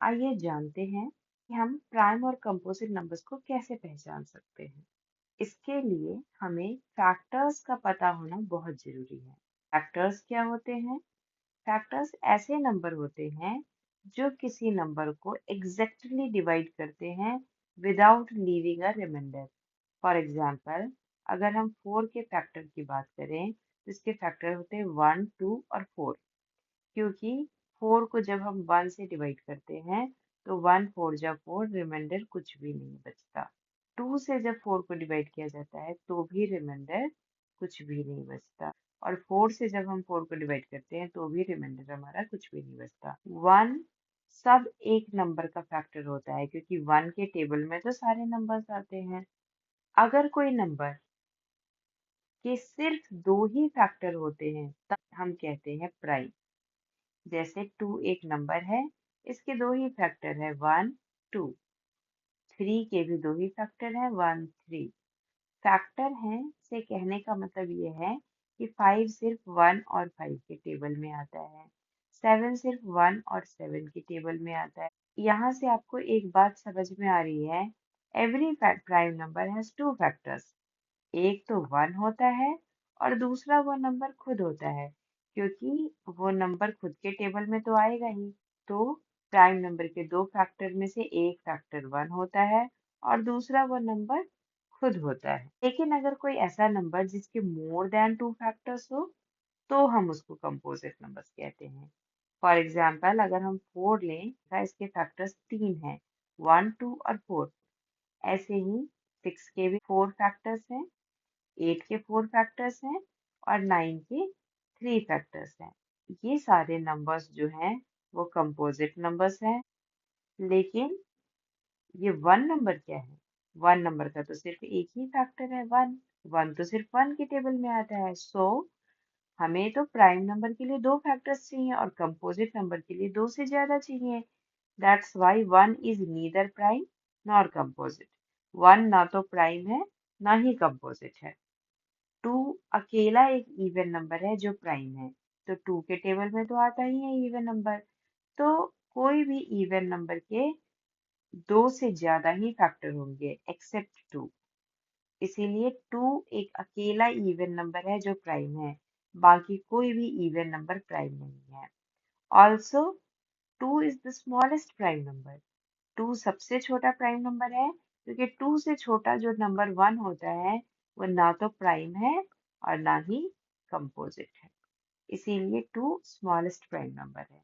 आइए जानते हैं कि हम प्राइम और कंपोजिट नंबर्स को कैसे पहचान सकते हैं। इसके लिए हमें फैक्टर्स का पता होना बहुत जरूरी है। फैक्टर्स क्या होते हैं? फैक्टर्स ऐसे नंबर होते हैं जो किसी नंबर को एग्जैक्टली डिवाइड करते हैं without leaving a reminder. For example, अगर हम 4 के फैक्टर की बात करें तो इसके फैक्टर होते हैं 1, 2 और 4। क्योंकि 4 को जब हम 1 से डिवाइड करते हैं तो 1 4 जा 4, रिमाइंडर कुछ भी नहीं बचता। 2 से जब 4 को डिवाइड किया जाता है तो भी रिमाइंडर कुछ भी नहीं बचता। और 4 से जब हम 4 को डिवाइड करते हैं तो भी रिमाइंडर हमारा कुछ भी नहीं बचता। 1 सब एक नंबर का फैक्टर होता है क्योंकि 1 के टेबल में तो सारे नंबर्स आते हैं। अगर कोई नंबर के सिर्फ 2 ही फैक्टर होते हैं तब हम कहते हैं प्राइम। जैसे 2 एक नंबर है, इसके 2 ही फैक्टर है 1, 2। 3 के भी 2 ही फैक्टर है 1, 3। फैक्टर हैं से कहने का मतलब ये है कि 5 सिर्फ 1 और 5 के टेबल में आता है, 7 सिर्फ 1 और 7 के टेबल में आता है। यहाँ से आपको एक बात समझ में आ रही है, every prime number has two factors. एक तो 1 होता है और दूसरा वो नंबर खुद होता है, क्योंकि वो नंबर खुद के टेबल में तो आएगा ही। तो प्राइम नंबर के 2 फैक्टर में से एक फैक्टर 1 होता है और दूसरा वो नंबर खुद होता है। लेकिन अगर कोई ऐसा नंबर जिसके मोर देन 2 फैक्टर्स हो तो हम उसको कंपोजिट नंबर्स कहते हैं। फॉर एग्जाम्पल, अगर हम 4 लें तो इसके फैक्टर्स 3 हैं, 1, 2 और 4। ऐसे ही 6 के भी 4 फैक्टर्स हैं, 8 के 4 फैक्टर्स हैं और 9 के 3 फैक्टर्स हैं। ये सारे नंबर्स जो हैं वो कंपोजिट नंबर्स हैं। लेकिन ये 1 नंबर क्या है? 1 नंबर का तो सिर्फ एक ही फैक्टर है 1। 1 तो सिर्फ 1 के टेबल में आता है। सो हमें तो प्राइम नंबर के लिए 2 फैक्टर्स चाहिए और कंपोजिट नंबर के लिए 2 से ज्यादा चाहिए। That's why 1 is neither prime nor composite. 1 ना तो प्राइम है ना ही कंपोजिट है। 2 अकेला एक इवन नंबर है जो प्राइम है, तो 2 के टेबल में तो आता ही है इवन नंबर। तो कोई भी इवन नंबर के 2 से ज्यादा ही फैक्टर होंगे एक्सेप्ट 2। इसीलिए 2 एक अकेला इवन नंबर है जो प्राइम है, बाकी कोई भी इवन नंबर प्राइम नहीं है। Also 2 is the smallest prime number. 2 सबसे छोटा प्राइम नंबर है क्योंकि 2 से छोटा जो नंबर 1 होता है वो ना तो प्राइम है और ना ही कंपोजिट है। इसीलिए 2 स्मॉलेस्ट प्राइम नंबर है।